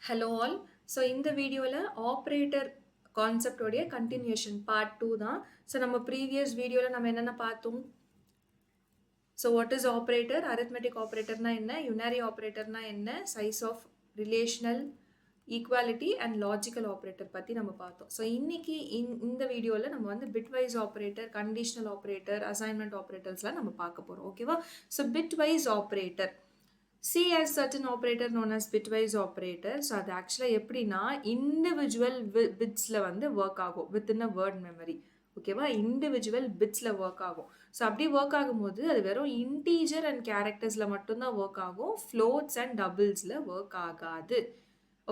Hello all. So இந்த வீடியோவில் operator கான்செப்டோடைய continuation part 2 தான். ஸோ நம்ம ப்ரீவியஸ் வீடியோவில் நம்ம என்னென்ன பார்த்தோம்? So what is operator, arithmetic ஆப்ரேட்டர்னா என்ன, யுனாரி ஆப்ரேட்டர்னா என்ன, size of relational equality and logical operator பற்றி நம்ம பார்த்தோம். ஸோ இன்னைக்கு இந்த வீடியோவில் நம்ம வந்து bitwise operator, conditional operator, assignment ஆப்ரேட்டர்ஸ்லாம் நம்ம பார்க்க போகிறோம். ஓகேவா? So bitwise operator, C as certain operator known as bitwise operator. So அது ஆக்சுவலாக எப்படின்னா இண்டிவிஜுவல் பிட்ஸில் வந்து ஒர்க் ஆகும் within a word memory. ஓகேவா? இண்டிவிஜுவல் பிட்ஸில் ஒர்க் ஆகும். ஸோ அப்படி ஒர்க் ஆகும்போது அது வெறும் இன்டீஜர் அண்ட் கேரக்டர்ஸில் மட்டும்தான் ஒர்க் ஆகும், ஃப்ளோட்ஸ் அண்ட் டபுள்ஸில் ஒர்க் ஆகாது.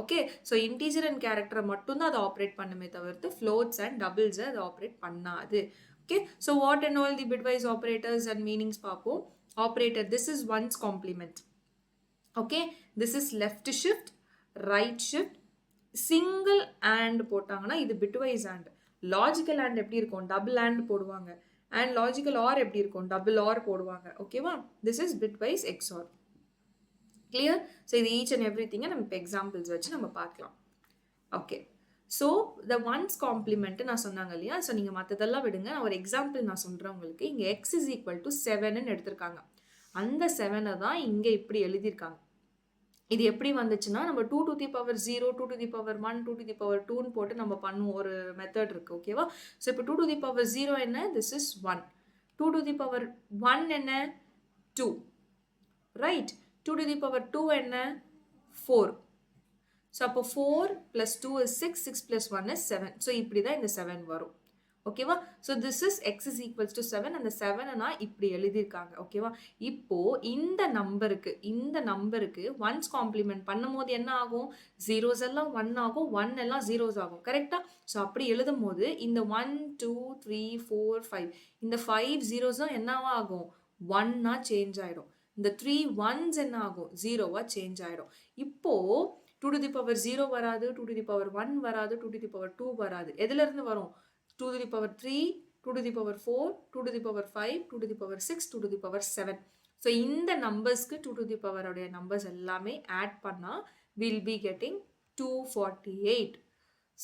ஓகே, ஸோ இன்டீஜர் அண்ட் கேரக்டரை மட்டும்தான் அதை ஆப்ரேட் பண்ணுமே தவிர்த்து ஃப்ளோட்ஸ் அண்ட் டபுள்ஸை அதை ஆப்ரேட் பண்ணாது. Okay, so what and all the bitwise operators and meanings பார்ப்போம். Operator, this is one's complement. Okay, this is left shift, right shift, single and போட்டாங்கன்னா இது பிட்வைஸ் அண்ட். லாஜிக்கல் அண்ட் எப்படி இருக்கும்? Double and போடுவாங்க. And logical or எப்படி இருக்கும்? Double or போடுவாங்க. ஓகேவா? This is bitwise XOR. Clear? So இது ஈச் அண்ட் எவ்ரி திங்கை நம்ம இப்போ எக்ஸாம்பிள்ஸ் வச்சு நம்ம பார்க்கலாம். Okay, so the once compliment நான் சொன்னாங்க இல்லையா? ஸோ நீங்கள் மற்றதெல்லாம் விடுங்க, நான் ஒரு எக்ஸாம்பிள் நான் சொல்கிறேன் உங்களுக்கு. இங்கே எக்ஸ் இஸ் ஈக்குவல் டு 7ன்னு எடுத்திருக்காங்க. அந்த 7ஐ தான் இங்கே இப்படி எழுதியிருக்காங்க. இது எப்படி வந்துச்சுன்னா நம்ம 2 to the power 0, 2 to the power 1, 2 to the power 2ன்னு போட்டு நம்ம பண்ணுவோம். ஒரு மெத்தட் இருக்குது. ஓகேவா? ஸோ இப்போ 2 to the power 0 என்ன? This is 1. 2 to the power 1 என்ன? 2. ரைட்? 2 to the power 2 என்ன? 4. ஸோ அப்போ 4 plus 2 is 6, 6 plus 1 is 7. So இப்படி தான் இந்த 7 வரும். ஓகேவா? So this is X is equals to 7. அந்த 7ஐ நான் இப்படி எழுதியிருக்காங்க. ஓகேவா? இப்போ இந்த நம்பருக்கு ஒன்ஸ் காம்ப்ளிமெண்ட் பண்ணும் போது என்ன ஆகும்? ஜீரோஸ் எல்லாம் 1 ஆகும், 1 எல்லாம் ஜீரோஸ் ஆகும். கரெக்டா? ஸோ அப்படி எழுதும் போது இந்த 1 2 3 4 5 இந்த 5 ஜீரோஸும் என்னவா ஆகும்? 1ஆ சேஞ்ச் ஆகிடும். இந்த 3 ஒன்ஸ் என்ன ஆகும்? 0வா சேஞ்ச் ஆகிடும். இப்போ 2 to the power 0 வராது, 2 to the power 1 வராது, 2 to the power 2 வராது. எதுலேருந்து வரும்? 2 to the power 3, 2 to the power 4, 2 to the power 5, 2 to the power 6, 2 to the power 7. So இந்த நம்பர்ஸ்க்கு 2 to the power உடைய நம்பர்ஸ் எல்லாமே ஆட் பண்ணால் வில் பி கெட்டிங் 248.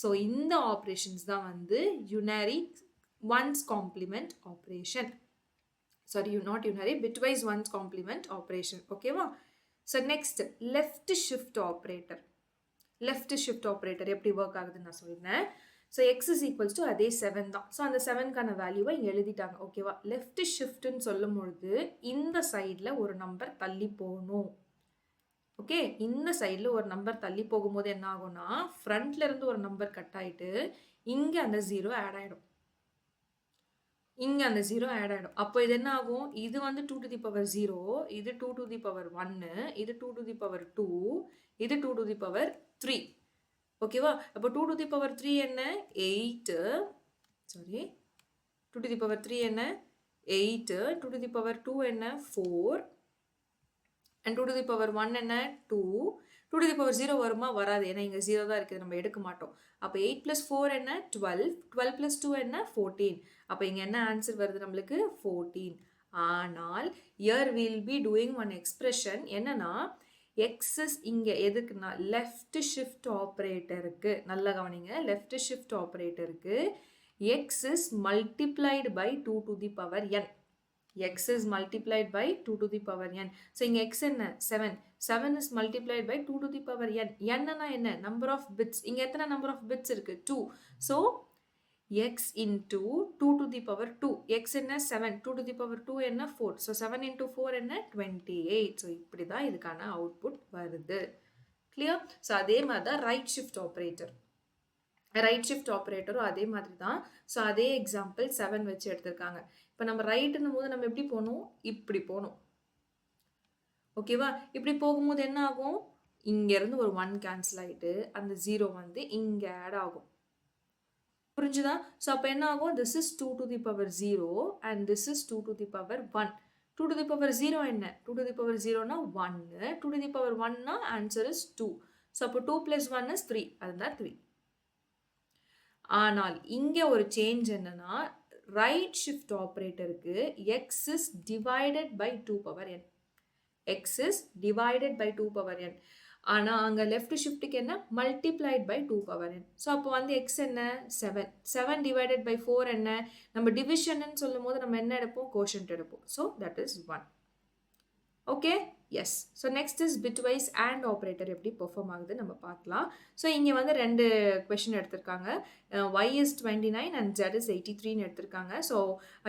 ஸோ இந்த ஆப்ரேஷன்ஸ் தான் வந்து unary one's complement operation. Sorry, not unary, bitwise one's complement operation. ஓகேவா? So next left shift operator. Left shift operator எப்படி ஒர்க் ஆகுதுன்னு நான் சொல்லியிருந்தேன். So X is equals to அதே 7 தான். ஸோ அந்த 7க்கான வேல்யூவை இங்கே எழுதிட்டாங்க. ஓகேவா? லெஃப்ட் ஷிஃப்ட்னு சொல்லும் பொழுது இந்த சைடில் ஒரு நம்பர் தள்ளி போகணும். ஓகே, இந்த சைடில் ஒரு நம்பர் தள்ளி போகும்போது என்ன ஆகும்னா ஃப்ரண்ட்ல இருந்து ஒரு நம்பர் கட் ஆகிட்டு இங்கே அந்த 0 ஆட் ஆகிடும். இங்கே அந்த 0 ஆட் ஆகிடும். அப்போ இது என்ன ஆகும்? இது வந்து 2 to the power 0, இது 2 to the power 1, இது 2 to the power 2, இது 2 to the power 3. ஓகேவா? அப்போ 2 to the power 3 என்ன? 8. சாரி, 2 to the power 3 என்ன? 8. 2 to the power 2 என்ன? 4. அண்ட் 2 to the power 1 என்ன? 2. 2 to the power 0 வருமா? வராது. ஏன்னா இங்கே 0 தான் இருக்குது, நம்ம எடுக்க மாட்டோம். அப்போ 8 plus 4 என்ன? 12. 12 plus 2 என்ன? 14. அப்போ இங்கே என்ன ஆன்சர் வருது நம்மளுக்கு? 14. ஆனால் here we'll be doing one expression. என்னன்னா எக்ஸஸ் இங்கே எதுக்குன்னா லெஃப்ட் ஷிஃப்ட் ஆப்ரேட்டருக்கு, நல்லா கவனிங்க, லெஃப்ட் ஷிஃப்ட் ஆப்ரேட்டருக்கு x is multiplied by 2 to the power n. x is multiplied by 2 to the power n. So இங்கே x என்ன? 7. 7 is multiplied by 2 to the power n. n என்ன? Number of bits. இங்கே எத்தனை number of bits இருக்கு? 2. So x into 2 to the power 2. x என்ன? 7. 2 to the power 2 என்ன? 4. So 7 into 4 என்ன? 28. So இப்படி தான் இதுக்கான அவுட்புட் வருது. கிளியர்? ஸோ அதே மாதிரி தான் right shift operator. Right shift ஆப்ரேட்டரும் அதே மாதிரி தான். ஸோ அதே எக்ஸாம்பிள் 7 வச்சு எடுத்திருக்காங்க. இப்போ நம்ம ரைட்டுன்னும் போது நம்ம எப்படி போகணும்? இப்படி போகணும். ஓகேவா? இப்படி போகும்போது என்ன ஆகும்? இங்கேருந்து ஒரு 1 கேன்சல் ஆகிட்டு அந்த 0 வந்து இங்கே ஆட் ஆகும். புரிஞ்சுதா? ஸோ அப்போ என்ன ஆகும்? This is 2 to the power 0 and this is 2 to the power 1. 2 to the power 0 என்ன? 2 to the power 0னா 1. 2 to the power 1னா ஆன்சர் இஸ் 2. ஸோ அப்போ 2 plus 1 is 3. அதுதான் 3. ஆனால் இங்கே ஒரு சேஞ்ச் என்னன்னா ரைட் ஷிஃப்ட் ஆப்ரேட்டருக்கு x is divided by 2 power n. x is divided by 2 power n. ஆனா அங்க லெஃப்ட் ஷிஃப்ட்டுக்கு என்ன multiplied by 2 power n. So அப்போ வந்து எக்ஸ் என்ன 7. 7 டிவைடட் பை 4 என்ன, நம்ம டிவிஷன்னு சொல்லும் போது நம்ம என்ன எடுப்போம், கோஷன்ட் எடுப்போம். So that is 1. Okay, yes. So next is bitwise and operator எப்படி பெர்ஃபார்ம் ஆகுது நம்ம பார்க்கலாம். ஸோ இங்கே வந்து 2 கொஷின் எடுத்திருக்காங்க. y is 29 and z is 83ன்னு எடுத்திருக்காங்க. So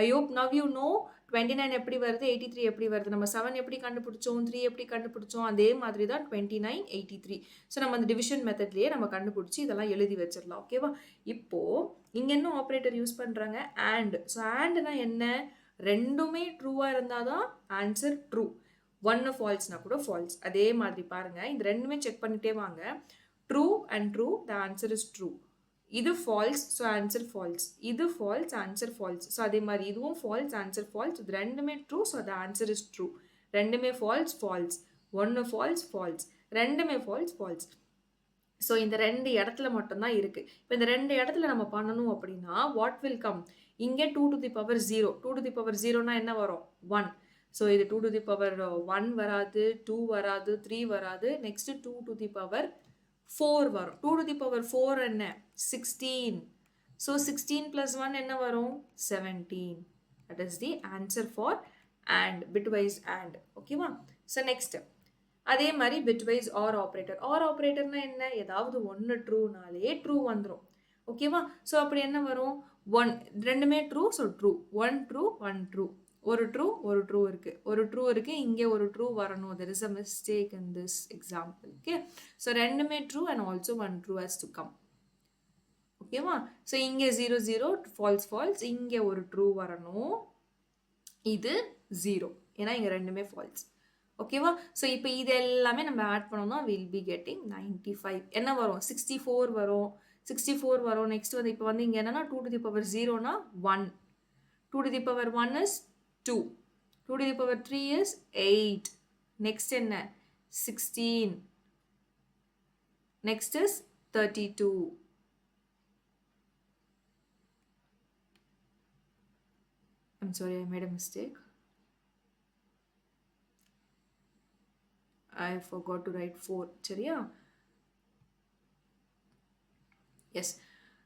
I hope now you know 29 எப்படி வருது, 83 எப்படி வருது. நம்ம 7 எப்படி கண்டுபிடிச்சோம், 3 எப்படி கண்டுபிடிச்சோம், அதே மாதிரி தான் 29, 83. ஸோ நம்ம அந்த டிவிஷன் மெத்தட்லேயே நம்ம கண்டுபிடிச்சி இதெல்லாம் எழுதி வச்சிடலாம். ஓகேவா? இப்போது இங்கே என்ன ஆப்ரேட்டர் யூஸ் பண்ணுறாங்க, and. ஸோ andனா என்ன, ரெண்டுமே ட்ரூவாக இருந்தால் தான் ஆன்சர் ட்ரூ. 1 ஃபால்ஸ்னா கூட ஃபால்ஸ். அதே மாதிரி பாருங்க, இந்த ரெண்டுமே செக் பண்ணிட்டே வாங்க. True and true, the answer is true. இது ஃபால்ஸ், ஸோ ஆன்சர் ஃபால்ஸ். இது ஃபால்ஸ், ஆன்சர் ஃபால்ஸ். ஸோ அதே மாதிரி இதுவும் ஃபால்ஸ், ஆன்சர் ஃபால்ஸ். இது ரெண்டுமே true, so the answer is true. ரெண்டுமே ஃபால்ஸ், ஃபால்ஸ். 1 false, false. ரெண்டுமே ஃபால்ஸ், ஃபால்ஸ். ஸோ இந்த 2 இடத்துல மட்டும்தான் இருக்குது. இப்போ இந்த 2 இடத்துல நம்ம பண்ணணும் அப்படின்னா வாட் வில் கம், இங்கே 2 to the power 0. 2 to the power 0னா என்ன வரும், 1. ஸோ இது 2 to the power 1 வராது, 2 வராது, 3 வராது. நெக்ஸ்ட் 2 to the power 4 வரும். 2 to the power 4 என்ன, 16. ஸோ 16 plus 1 என்ன வரும், 17. That is the answer for and, bitwise and. ஓகேவா? ஸோ நெக்ஸ்ட் அதே மாதிரி பிட்வைஸ் ஆர் ஆப்ரேட்டர். ஆர் ஆப்ரேட்டர்னா என்ன, ஏதாவது ஒன்று ட்ரூனாலே ட்ரூ வந்துடும். ஓகேவா? ஸோ அப்படி என்ன வரும், 1. ரெண்டுமே true, so true. 1 true, 1 true. ஒரு ட்ரூ, ஒரு ட்ரூ இருக்குது. ஒரு ட்ரூ இருக்குது, இங்கே ஒரு ட்ரூ வரணும். there is a mistake in this example. Okay, so ரெண்டுமே true and also 1 true has to come. ஓகேவா? ஸோ இங்கே 0 0 ஃபால்ஸ் ஃபால்ஸ், இங்கே ஒரு ட்ரூ வரணும், இது 0, ஏன்னா இங்கே ரெண்டுமே ஃபால்ஸ். ஓகேவா? ஸோ இப்போ இது எல்லாமே நம்ம ஆட் பண்ணோம்னா வில் பி கெட்டிங் 95. என்ன வரும், 64 வரும். 64 வரும். நெக்ஸ்ட் வந்து இப்போ வந்து இங்கே என்னன்னா 2 to the power 0னா 1. 2 to the power 1 is 2. 2 to the power 3 is 8. Next என்ன, 16. Next is 32. I'm sorry, I made a mistake. I forgot to write 4. சரியா? Yes.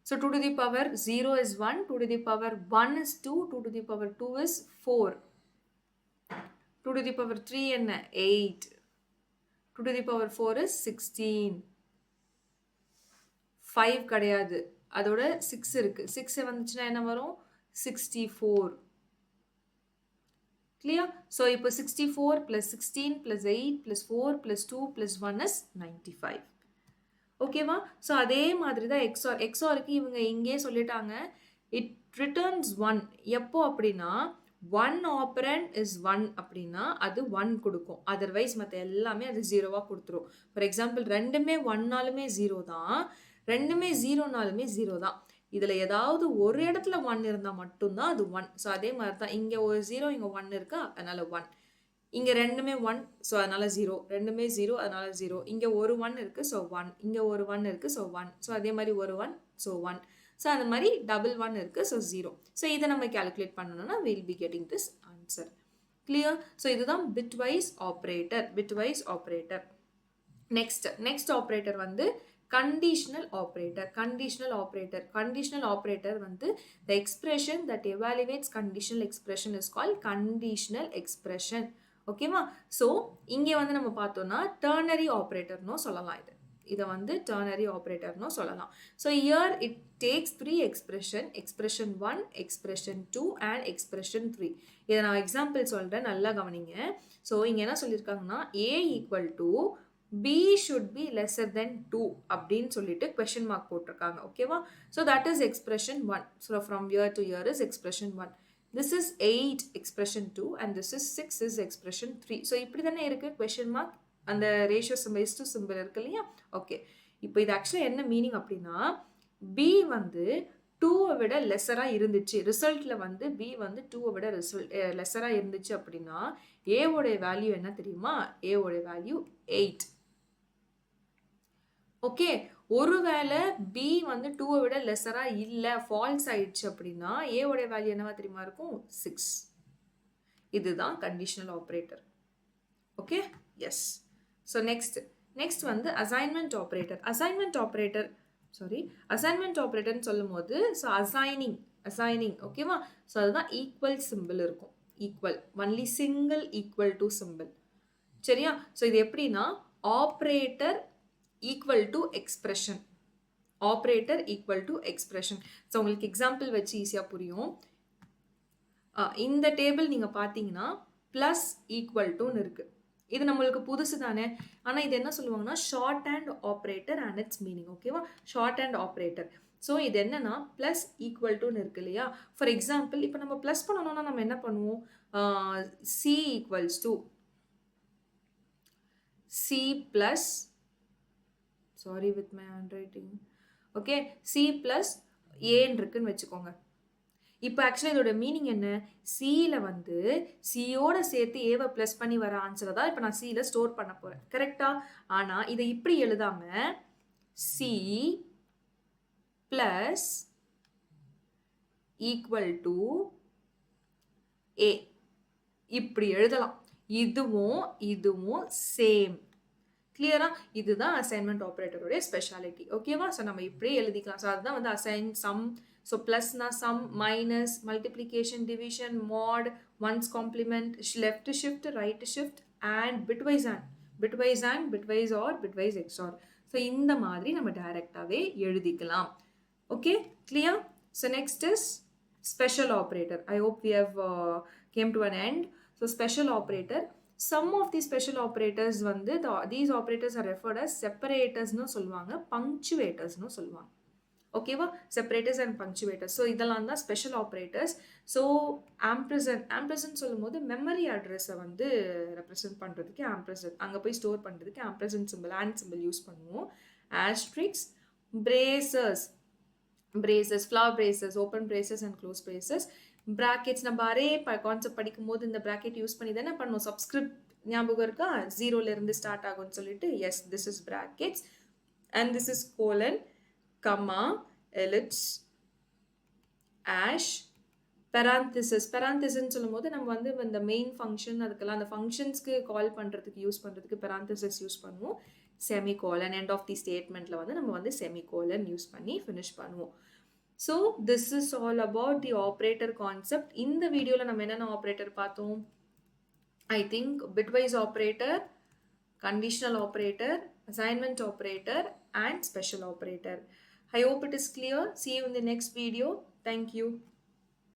So 2 to the power 0 is 1. 2 to the power 1 is 2. 2 to the power 2 is 4. 2 to the power 3 என்ன, 8. 2 to the power 4 is 16. 5 கிடையாது, அதோட 6 இருக்கு. 6 வந்துச்சுன்னா என்ன வரும், 64. Clear? So இப்போ 64 plus 16 plus 8 plus 4 plus 2 plus 1 is 95. ஓகேவா? ஸோ அதே மாதிரி தான் எக்ஸ்ஆர். எக்ஸ்ஆருக்கு இவங்க இங்கே சொல்லிட்டாங்க இட் ரிட்டர்ன்ஸ் 1. எப்போ அப்படின்னா 1 ஆப்பரண்ட் இஸ் 1 அப்படின்னா அது 1 கொடுக்கும். அதர்வைஸ் மற்ற எல்லாமே அது 0வாக கொடுத்துரும். ஃபார் எக்ஸாம்பிள் ரெண்டுமே 1நாலுமே 0 தான், ரெண்டுமே 0நாலுமே 0 தான். இதில் ஏதாவது ஒரு இடத்துல 1 இருந்தால் மட்டும்தான் அது 1. ஸோ அதே மாதிரி தான் இங்கே ஒரு 0, இங்கே 1 இருக்கா, அதனால் 1. இங்கே ரெண்டுமே 1, ஸோ அதனால் 0. ரெண்டுமே 0, அதனால் 0. இங்கே ஒரு 1 இருக்குது, ஸோ 1. இங்கே ஒரு 1 இருக்குது, ஸோ 1. ஸோ அதே மாதிரி ஒரு 1, ஸோ 1. ஸோ அந்த மாதிரி டபுள் 1 இருக்குது, ஸோ 0. ஸோ இதை நம்ம கேல்குலேட் பண்ணணும்னா will be getting this answer. Clear? So இதுதான் bitwise operator. Bitwise operator. Next operator வந்து conditional operator. Conditional operator. Conditional operator வந்து the expression that evaluates conditional expression is called conditional expression. ஓகேவா? So இங்கே வந்து நம்ம பார்த்தோம்னா ternary ஆப்ரேட்டர்னு சொல்லலாம். இதை வந்து டர்னரி ஆப்ரேட்டர்னு சொல்லலாம். So year it takes 3 expression. Expression 1, expression 2 and expression 3. இதை நான் எக்ஸாம்பிள் சொல்கிறேன், நல்லா கவனிங்க. ஸோ இங்கே என்ன சொல்லியிருக்காங்கன்னா a equal to b should be lesser than 2 அப்படின்னு சொல்லிட்டு question mark போட்டிருக்காங்க. ஓகேவா? So that is expression 1. So from year to year is expression 1. this is 8 expression 2 and this is 6 is expression 3. So இப்படி தானே இருக்குது question mark, அந்த ratio simple is to simple இருக்கு இல்லையா? ஓகே, இப்போ இது ஆக்சுவலாக என்ன மீனிங் அப்படின்னா b வந்து 2 விட லெஸராக இருந்துச்சு. ரிசல்ட்டில் வந்து b வந்து 2 விட லெஸராக இருந்துச்சு அப்படின்னா a உடைய வேல்யூ என்ன தெரியுமா? a உடைய வேல்யூ 8. ஓகே, ஒருவேளை b வந்து 2 விட லெஸராக இல்லை, ஃபால்ஸ் ஆயிடுச்சு அப்படின்னா a உடைய வேல்யூ என்னவா தெரியுமா இருக்கும்? 6. இதுதான் conditional operator. Okay, yes. So next next வந்து அசைன்மெண்ட் ஆப்ரேட்டர். அசைன்மெண்ட் ஆப்ரேட்டர்னு சொல்லும்போது ஸோ அசைனிங் ஓகேவா. ஸோ அதுதான் ஈக்குவல் சிம்பிள் இருக்கும். Equal only single equal to symbol. சரியா. ஸோ இது எப்படின்னா operator equal to expression. Operator equal to expression. So உங்களுக்கு எக்ஸாம்பிள் வச்சு ஈஸியாக புரியும். இந்த டேபிள் நீங்கள் பார்த்தீங்கன்னா ப்ளஸ் ஈக்குவல் டுன்னு இருக்குது. இது நம்மளுக்கு புதுசு தானே. ஆனால் இது என்ன சொல்லுவாங்கன்னா shorthand operator and it's meaning. ஓகேவா. Shorthand operator. ஸோ இது என்னன்னா ப்ளஸ் ஈக்குவல் டுன்னு இருக்கு இல்லையா. ஃபார் எக்ஸாம்பிள் இப்போ நம்ம ப்ளஸ் பண்ணணும்னா நம்ம என்ன பண்ணுவோம், C equals to C plus sorry with my hand writing. Okay, C plus ஏன்னு இருக்குன்னு வச்சுக்கோங்க. இப்போ ஆக்சுவலாக இதோட மீனிங் என்ன, சியில் வந்து சியோட சேர்த்து ஏவை ப்ளஸ் பண்ணி வர ஆன்சரை தான் இப்போ நான் சியில் ஸ்டோர் பண்ண போகிறேன். கரெக்டா. ஆனால் இதை இப்படி எழுதாம C plus equal to A இப்படி எழுதலாம். இதுவும் சேம். கிளியரா. இதுதான் அசைன்மெண்ட் ஆப்ரேட்டருடைய ஸ்பெஷாலிட்டி. ஓகேவா. ஸோ நம்ம இப்படியே எழுதிக்கலாம். ஸோ அதுதான் வந்து அசைன் சம். ஸோ ப்ளஸ்னா sum, minus multiplication, division, mod, one's complement, left shift, right shift and bitwise or bitwise XOR. So இந்த மாதிரி நம்ம டைரெக்டாகவே எழுதிக்கலாம். Okay, clear. So next is special operator. I hope we have came to an end. So special operator. Some of the special operators வந்து these operators are referred as separators-னு சொல்லுவாங்க, punctuators-னு சொல்லுவாங்க. ஓகேவா. Separators and பங்க்சுவேட்டர்ஸ். So இதெல்லாம் தான் special operators. So ஆம்ப்ரசன்ட் சொல்லும்போது memory அட்ரஸை வந்து represent பண்ணுறதுக்கு ஆம்ப்ரசன்ட், அங்கே போய் ஸ்டோர் பண்ணுறதுக்கு ampersand symbol, and symbol use பண்ணுவோம். Asterisk, braces, flower braces, open braces and close braces. Brackets நம்ம அரே கான்செப்ட் படிக்கும்போது இந்த ப்ராக்கெட் யூஸ் பண்ணி தானே பண்ணுவோம். சப்ஸ்கிரிப்ட் ஞாபகம் இருக்கா, 0லேருந்து ஸ்டார்ட் ஆகும்னு சொல்லிட்டு. Yes, this is brackets and this is colon, comma, ellipse, hash, பெராந்திசிஸ்ன்னு சொல்லும்போது நம்ம வந்து இந்த மெயின் ஃபங்க்ஷன் அதுக்கெல்லாம் அந்த ஃபங்க்ஷன்ஸ்க்கு கால் பண்ணுறதுக்கு யூஸ் பண்ணுறதுக்கு பெராந்திசிஸ் யூஸ் பண்ணுவோம். செமிகோலன் எண்ட் ஆஃப் தி ஸ்டேட்மெண்ட்டில் வந்து நம்ம வந்து செமிகோலன் யூஸ் பண்ணி ஃபினிஷ் பண்ணுவோம். So this is all about the operator concept. இந்த வீடியோவில் நம்ம என்னென்ன ஆப்ரேட்டர் பார்த்தோம், I think bitwise operator, conditional operator, assignment operator and special operator. I hope it is clear. See you in the next video. Thank you.